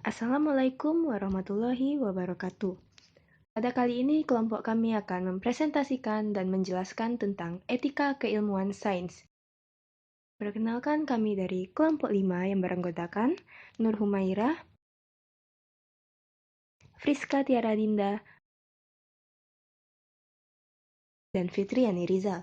Assalamualaikum warahmatullahi wabarakatuh. Pada kali ini, kelompok kami akan mempresentasikan dan menjelaskan tentang etika keilmuan sains. Perkenalkan, kami dari kelompok 5 yang beranggotakan Nur Humairah, Friska Tiara Dinda, dan Fitriani Rizal.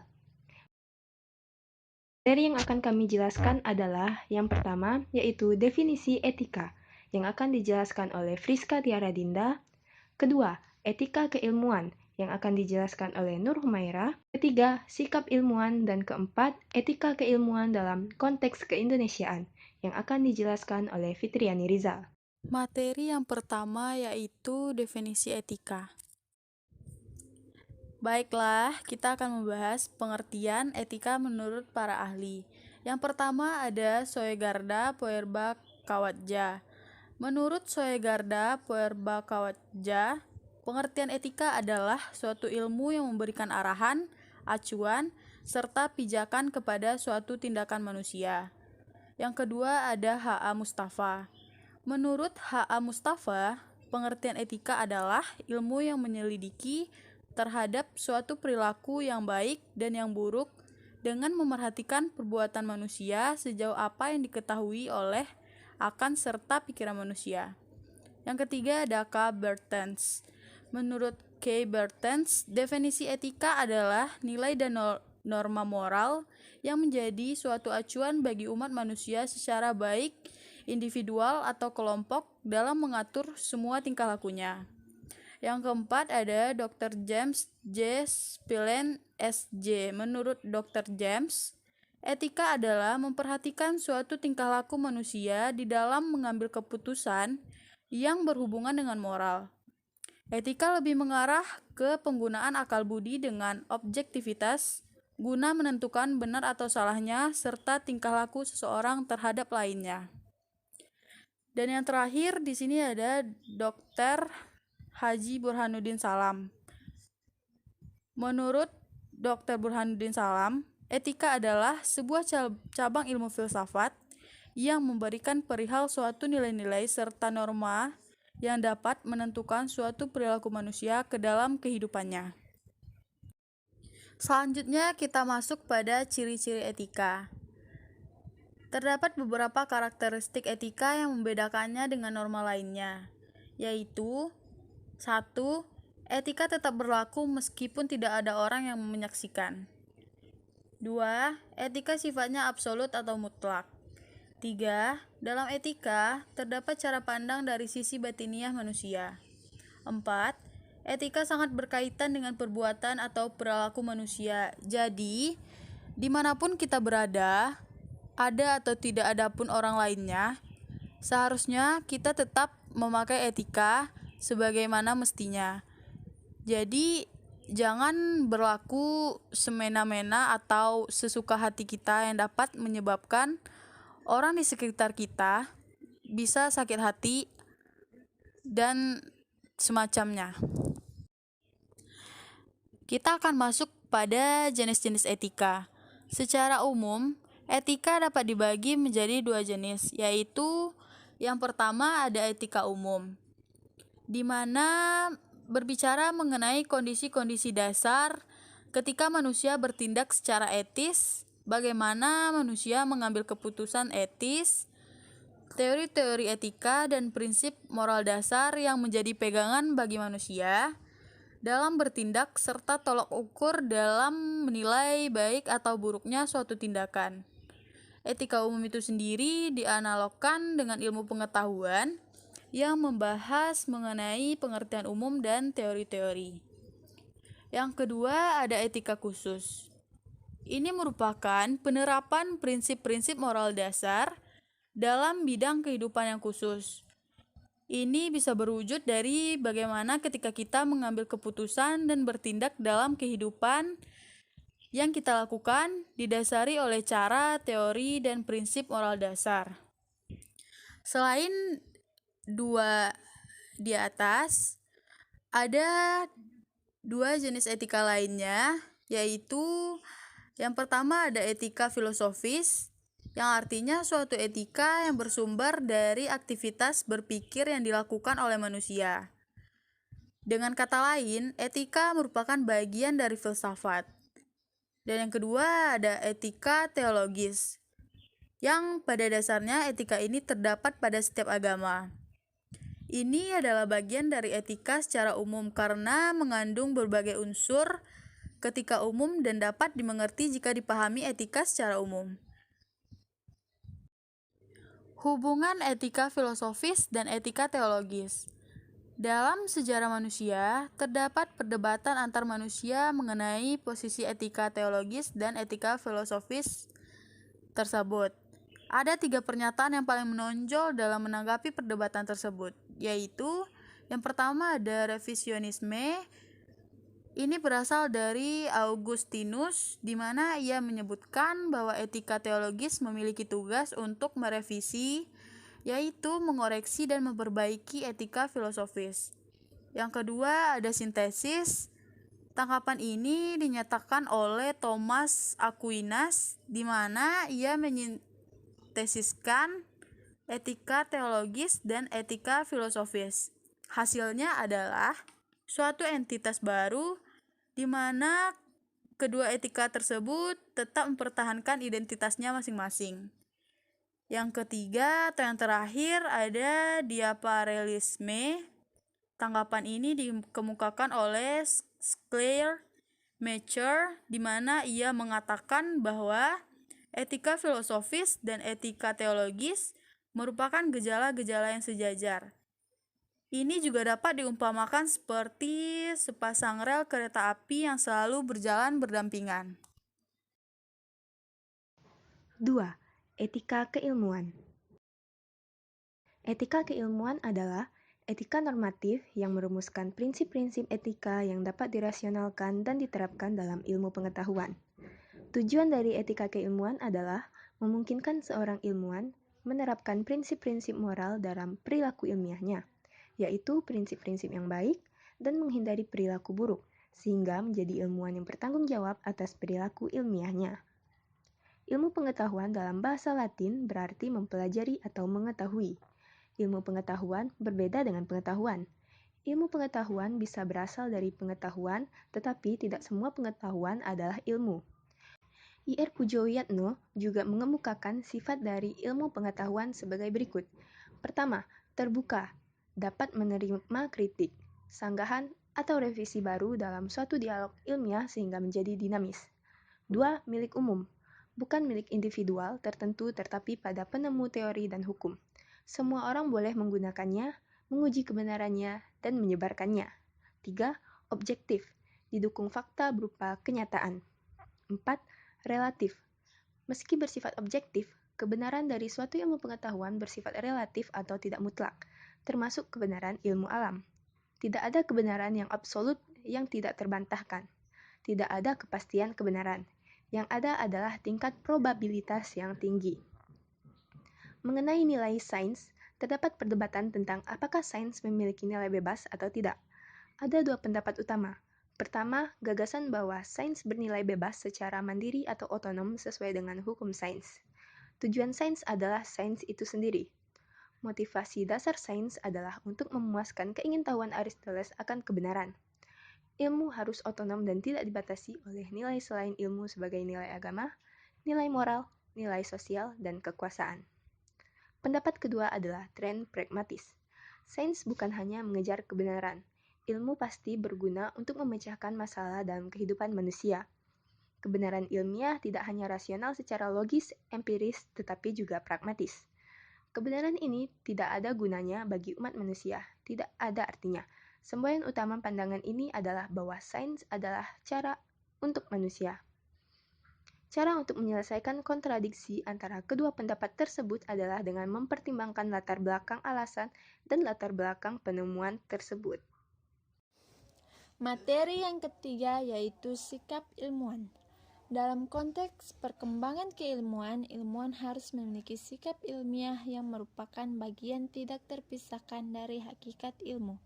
Materi yang akan kami jelaskan adalah yang pertama, yaitu definisi etika, yang akan dijelaskan oleh Friska Tiara Dinda. Kedua, etika keilmuan, yang akan dijelaskan oleh Nur Humairah. Ketiga, sikap ilmuwan. Dan keempat, etika keilmuan dalam konteks keindonesiaan, yang akan dijelaskan oleh Fitriani Rizal. Materi yang pertama yaitu definisi etika. Baiklah, kita akan membahas pengertian etika menurut para ahli. Yang pertama ada Soegarda Puerbakawatja. Menurut Soegarda Puerbakawatja, pengertian etika adalah suatu ilmu yang memberikan arahan, acuan, serta pijakan kepada suatu tindakan manusia. Yang kedua ada H.A. Mustafa. Menurut H.A. Mustafa, pengertian etika adalah ilmu yang menyelidiki terhadap suatu perilaku yang baik dan yang buruk dengan memerhatikan perbuatan manusia sejauh apa yang diketahui oleh akan serta pikiran manusia. Yang ketiga ada K. Bertens. Menurut K. Bertens, definisi etika adalah nilai dan norma moral yang menjadi suatu acuan bagi umat manusia secara baik, individual atau kelompok dalam mengatur semua tingkah lakunya. Yang keempat ada Dr. James J. Spillane, S.J. Menurut Dr. James, etika adalah memperhatikan suatu tingkah laku manusia di dalam mengambil keputusan yang berhubungan dengan moral. Etika lebih mengarah ke penggunaan akal budi dengan objektivitas guna menentukan benar atau salahnya serta tingkah laku seseorang terhadap lainnya. Dan yang terakhir di sini ada Dr. Haji Burhanuddin Salam. Menurut Dr. Burhanuddin Salam, etika adalah sebuah cabang ilmu filsafat yang memberikan perihal suatu nilai-nilai serta norma yang dapat menentukan suatu perilaku manusia ke dalam kehidupannya. Selanjutnya kita masuk pada ciri-ciri etika. Terdapat beberapa karakteristik etika yang membedakannya dengan norma lainnya, yaitu 1. Etika tetap berlaku meskipun tidak ada orang yang menyaksikan. 2. Etika sifatnya absolut atau mutlak. 3. Dalam etika, terdapat cara pandang dari sisi batiniah manusia. 4. Etika sangat berkaitan dengan perbuatan atau perilaku manusia. Jadi, dimanapun kita berada, ada atau tidak ada pun orang lainnya, seharusnya kita tetap memakai etika sebagaimana mestinya. Jadi jangan berlaku semena-mena atau sesuka hati kita yang dapat menyebabkan orang di sekitar kita bisa sakit hati dan semacamnya. Kita akan masuk pada jenis-jenis etika. Secara umum, etika dapat dibagi menjadi dua jenis, yaitu yang pertama ada etika umum, di mana berbicara mengenai kondisi-kondisi dasar ketika manusia bertindak secara etis, bagaimana manusia mengambil keputusan etis, teori-teori etika dan prinsip moral dasar yang menjadi pegangan bagi manusia dalam bertindak serta tolok ukur dalam menilai baik atau buruknya suatu tindakan. Etika umum itu sendiri dianalogkan dengan ilmu pengetahuan yang membahas mengenai pengertian umum dan teori-teori. Yang kedua ada etika khusus. Ini merupakan penerapan prinsip-prinsip moral dasar dalam bidang kehidupan yang khusus. Ini bisa berwujud dari bagaimana ketika kita mengambil keputusan dan bertindak dalam kehidupan yang kita lakukan didasari oleh cara, teori, dan prinsip moral dasar. Selain dua di atas, ada dua jenis etika lainnya, yaitu yang pertama ada etika filosofis, yang artinya suatu etika yang bersumber dari aktivitas berpikir yang dilakukan oleh manusia. Dengan kata lain, etika merupakan bagian dari filsafat. Dan yang kedua ada etika teologis, yang pada dasarnya etika ini terdapat pada setiap agama. Ini adalah bagian dari etika secara umum karena mengandung berbagai unsur ketika umum dan dapat dimengerti jika dipahami etika secara umum. Hubungan etika filosofis dan etika teologis. Dalam sejarah manusia, terdapat perdebatan antar manusia mengenai posisi etika teologis dan etika filosofis tersebut. Ada 3 pernyataan yang paling menonjol dalam menanggapi perdebatan tersebut, yaitu yang pertama ada revisionisme. Ini berasal dari Augustinus, di mana ia menyebutkan bahwa etika teologis memiliki tugas untuk merevisi, yaitu mengoreksi dan memperbaiki etika filosofis. Yang kedua ada sintesis. Tanggapan ini dinyatakan oleh Thomas Aquinas, di mana ia menyintesiskan etika teologis dan etika filosofis. Hasilnya adalah suatu entitas baru di mana kedua etika tersebut tetap mempertahankan identitasnya masing-masing. Yang ketiga atau yang terakhir ada diaparelisme. Tanggapan ini dikemukakan oleh Schleiermacher, di mana ia mengatakan bahwa etika filosofis dan etika teologis merupakan gejala-gejala yang sejajar. Ini juga dapat diumpamakan seperti sepasang rel kereta api yang selalu berjalan berdampingan. 2. Etika keilmuan. Etika keilmuan adalah etika normatif yang merumuskan prinsip-prinsip etika yang dapat dirasionalkan dan diterapkan dalam ilmu pengetahuan. Tujuan dari etika keilmuan adalah memungkinkan seorang ilmuwan menerapkan prinsip-prinsip moral dalam perilaku ilmiahnya, yaitu prinsip-prinsip yang baik dan menghindari perilaku buruk, sehingga menjadi ilmuwan yang bertanggung jawab atas perilaku ilmiahnya. Ilmu pengetahuan dalam bahasa Latin berarti mempelajari atau mengetahui. Ilmu pengetahuan berbeda dengan pengetahuan. Ilmu pengetahuan bisa berasal dari pengetahuan, tetapi tidak semua pengetahuan adalah ilmu. Ir Pudjoyatno juga mengemukakan sifat dari ilmu pengetahuan sebagai berikut. Pertama, terbuka, dapat menerima kritik, sanggahan, atau revisi baru dalam suatu dialog ilmiah sehingga menjadi dinamis. 2. Milik umum, bukan milik individual tertentu tetapi pada penemu teori dan hukum. Semua orang boleh menggunakannya, menguji kebenarannya, dan menyebarkannya. 3. Objektif, didukung fakta berupa kenyataan. 4. Relatif, meski bersifat objektif, kebenaran dari suatu ilmu pengetahuan bersifat relatif atau tidak mutlak, termasuk kebenaran ilmu alam. Tidak ada kebenaran yang absolut yang tidak terbantahkan. Tidak ada kepastian kebenaran. Yang ada adalah tingkat probabilitas yang tinggi. Mengenai nilai sains, terdapat perdebatan tentang apakah sains memiliki nilai bebas atau tidak. Ada 2 pendapat utama. Pertama, gagasan bahwa sains bernilai bebas secara mandiri atau otonom sesuai dengan hukum sains. Tujuan sains adalah sains itu sendiri. Motivasi dasar sains adalah untuk memuaskan keingintahuan Aristoteles akan kebenaran. Ilmu harus otonom dan tidak dibatasi oleh nilai selain ilmu sebagai nilai agama, nilai moral, nilai sosial, dan kekuasaan. Pendapat kedua adalah tren pragmatis. Sains bukan hanya mengejar kebenaran. Ilmu pasti berguna untuk memecahkan masalah dalam kehidupan manusia. Kebenaran ilmiah tidak hanya rasional secara logis, empiris, tetapi juga pragmatis. Kebenaran ini tidak ada gunanya bagi umat manusia, tidak ada artinya. Semboyan utama pandangan ini adalah bahwa sains adalah cara untuk manusia. Cara untuk menyelesaikan kontradiksi antara kedua pendapat tersebut adalah dengan mempertimbangkan latar belakang alasan dan latar belakang penemuan tersebut. Materi yang ketiga yaitu sikap ilmuwan. Dalam konteks perkembangan keilmuan, ilmuwan harus memiliki sikap ilmiah yang merupakan bagian tidak terpisahkan dari hakikat ilmu.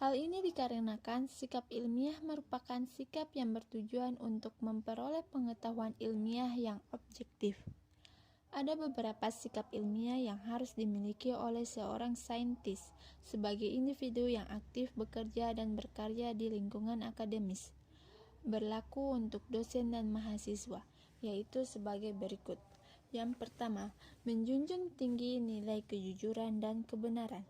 Hal ini dikarenakan sikap ilmiah merupakan sikap yang bertujuan untuk memperoleh pengetahuan ilmiah yang objektif. Ada beberapa sikap ilmiah yang harus dimiliki oleh seorang saintis sebagai individu yang aktif bekerja dan berkarya di lingkungan akademis. Berlaku untuk dosen dan mahasiswa, yaitu sebagai berikut. Yang pertama, menjunjung tinggi nilai kejujuran dan kebenaran.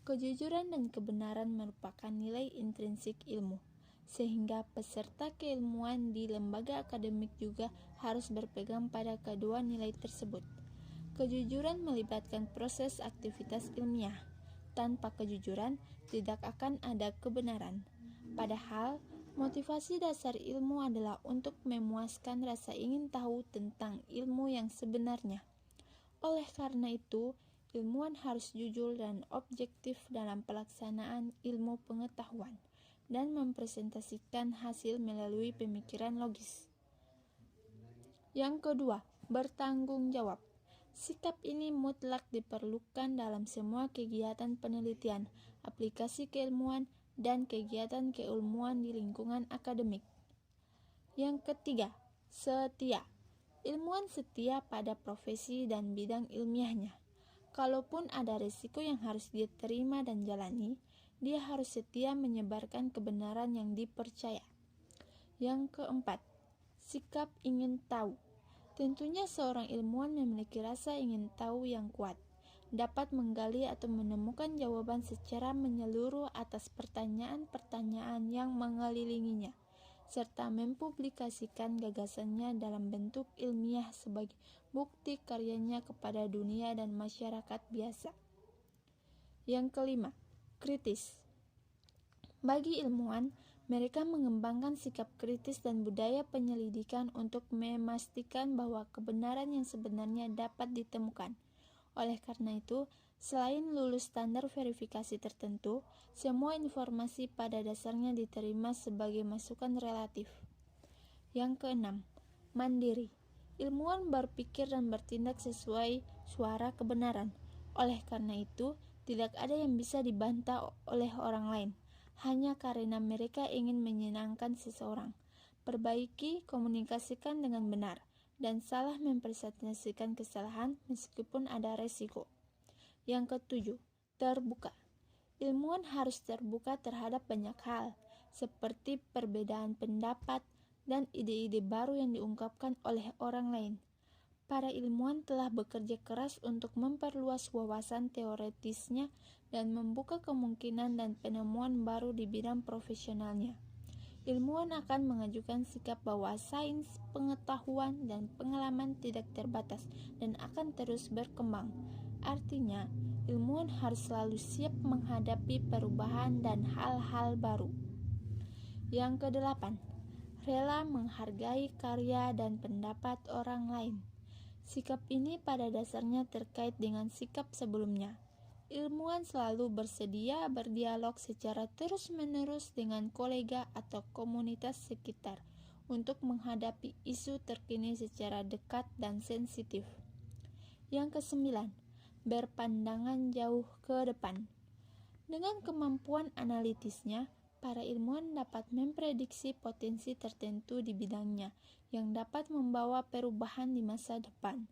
Kejujuran dan kebenaran merupakan nilai intrinsik ilmu, sehingga peserta keilmuan di lembaga akademik juga harus berpegang pada kedua nilai tersebut. Kejujuran melibatkan proses aktivitas ilmiah. Tanpa kejujuran, tidak akan ada kebenaran. Padahal, motivasi dasar ilmu adalah untuk memuaskan rasa ingin tahu tentang ilmu yang sebenarnya. Oleh karena itu, ilmuwan harus jujur dan objektif dalam pelaksanaan ilmu pengetahuan dan mempresentasikan hasil melalui pemikiran logis. Yang kedua, bertanggung jawab. Sikap ini mutlak diperlukan dalam semua kegiatan penelitian, aplikasi keilmuan, dan kegiatan keilmuan di lingkungan akademik. Yang ketiga, setia. Ilmuwan setia pada profesi dan bidang ilmiahnya. Kalaupun ada risiko yang harus dia terima dan jalani, dia harus setia menyebarkan kebenaran yang dipercaya. Yang keempat, sikap ingin tahu. Tentunya seorang ilmuwan memiliki rasa ingin tahu yang kuat, dapat menggali atau menemukan jawaban secara menyeluruh atas pertanyaan-pertanyaan yang mengelilinginya, serta mempublikasikan gagasannya dalam bentuk ilmiah sebagai bukti karyanya kepada dunia dan masyarakat biasa. Yang kelima, kritis. Bagi ilmuwan, mereka mengembangkan sikap kritis dan budaya penyelidikan untuk memastikan bahwa kebenaran yang sebenarnya dapat ditemukan. Oleh karena itu, selain lulus standar verifikasi tertentu, semua informasi pada dasarnya diterima sebagai masukan relatif. Yang keenam, mandiri. Ilmuwan berpikir dan bertindak sesuai suara kebenaran. Oleh karena itu, tidak ada yang bisa dibantah oleh orang lain, hanya karena mereka ingin menyenangkan seseorang. Perbaiki, komunikasikan dengan benar, dan salah mempresentasikan kesalahan meskipun ada resiko. Yang ketujuh, terbuka. Ilmuwan harus terbuka terhadap banyak hal, seperti perbedaan pendapat dan ide-ide baru yang diungkapkan oleh orang lain. Para ilmuwan telah bekerja keras untuk memperluas wawasan teoretisnya dan membuka kemungkinan dan penemuan baru di bidang profesionalnya. Ilmuwan akan mengajukan sikap bahwa sains, pengetahuan, dan pengalaman tidak terbatas dan akan terus berkembang. Artinya, ilmuwan harus selalu siap menghadapi perubahan dan hal-hal baru. Yang kedelapan, rela menghargai karya dan pendapat orang lain. Sikap ini pada dasarnya terkait dengan sikap sebelumnya. Ilmuwan selalu bersedia berdialog secara terus-menerus dengan kolega atau komunitas sekitar untuk menghadapi isu terkini secara dekat dan sensitif. Yang kesembilan, berpandangan jauh ke depan. Dengan kemampuan analitisnya, para ilmuwan dapat memprediksi potensi tertentu di bidangnya yang dapat membawa perubahan di masa depan.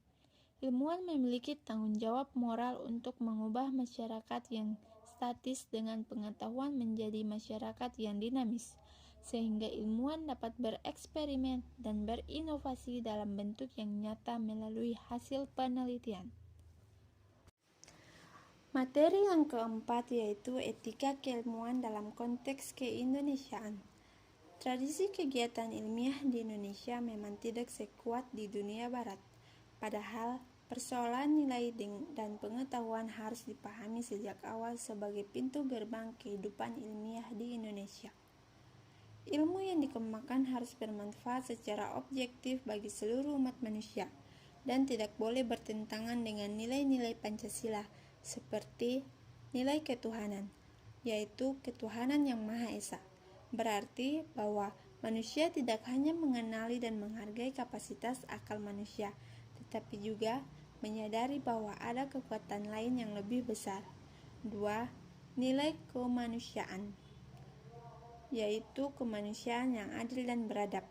Ilmuwan memiliki tanggung jawab moral untuk mengubah masyarakat yang statis dengan pengetahuan menjadi masyarakat yang dinamis, sehingga ilmuwan dapat bereksperimen dan berinovasi dalam bentuk yang nyata melalui hasil penelitian. Materi yang keempat yaitu etika keilmuan dalam konteks keindonesiaan. Tradisi kegiatan ilmiah di Indonesia memang tidak sekuat di dunia barat. Padahal, persoalan nilai dan pengetahuan harus dipahami sejak awal sebagai pintu gerbang kehidupan ilmiah di Indonesia. Ilmu yang dikembangkan harus bermanfaat secara objektif bagi seluruh umat manusia dan tidak boleh bertentangan dengan nilai-nilai Pancasila, seperti nilai ketuhanan, yaitu ketuhanan yang Maha Esa. Berarti bahwa manusia tidak hanya mengenali dan menghargai kapasitas akal manusia, tetapi juga menyadari bahwa ada kekuatan lain yang lebih besar. 2. Nilai kemanusiaan, yaitu kemanusiaan yang adil dan beradab.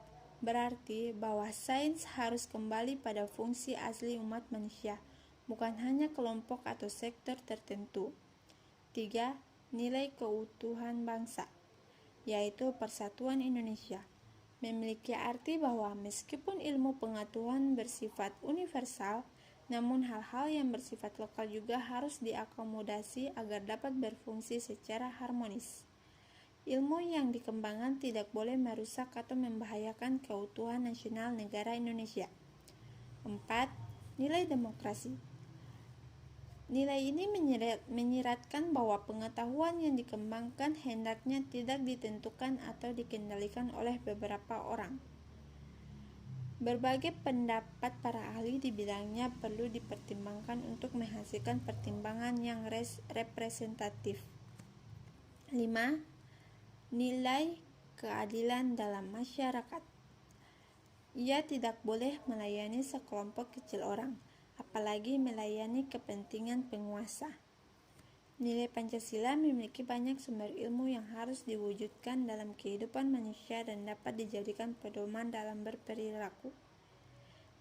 berarti bahwa sains harus kembali pada fungsi asli umat manusia, bukan hanya kelompok atau sektor tertentu. 3. Nilai keutuhan bangsa, yaitu persatuan Indonesia, memiliki arti bahwa meskipun ilmu pengetahuan bersifat universal, namun hal-hal yang bersifat lokal juga harus diakomodasi agar dapat berfungsi secara harmonis. Ilmu yang dikembangkan tidak boleh merusak atau membahayakan keutuhan nasional negara Indonesia. 4. Nilai demokrasi. Nilai ini menyiratkan bahwa pengetahuan yang dikembangkan hendaknya tidak ditentukan atau dikendalikan oleh beberapa orang. Berbagai pendapat para ahli di bidangnya perlu dipertimbangkan untuk menghasilkan pertimbangan yang representatif. 5. Nilai keadilan dalam masyarakat. Ia tidak boleh melayani sekelompok kecil orang, apalagi melayani kepentingan penguasa. Nilai Pancasila memiliki banyak sumber ilmu yang harus diwujudkan dalam kehidupan manusia dan dapat dijadikan pedoman dalam berperilaku.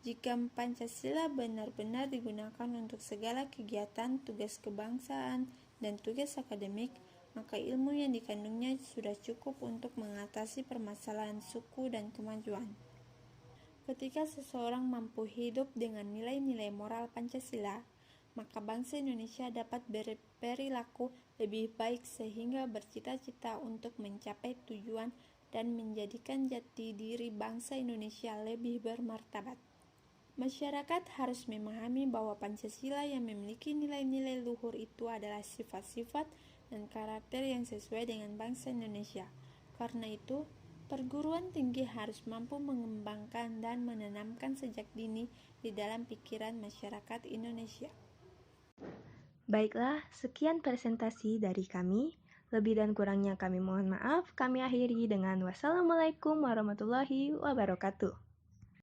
Jika Pancasila benar-benar digunakan untuk segala kegiatan, tugas kebangsaan, dan tugas akademik, maka ilmu yang dikandungnya sudah cukup untuk mengatasi permasalahan suku dan kemajuan. Ketika seseorang mampu hidup dengan nilai-nilai moral Pancasila, maka bangsa Indonesia dapat berperilaku lebih baik sehingga bercita-cita untuk mencapai tujuan dan menjadikan jati diri bangsa Indonesia lebih bermartabat. Masyarakat harus memahami bahwa Pancasila yang memiliki nilai-nilai luhur itu adalah sifat-sifat dan karakter yang sesuai dengan bangsa Indonesia. Karena itu, perguruan tinggi harus mampu mengembangkan dan menanamkan sejak dini di dalam pikiran masyarakat Indonesia. Baiklah, sekian presentasi dari kami. Lebih dan kurangnya kami mohon maaf. Kami akhiri dengan wassalamualaikum warahmatullahi wabarakatuh.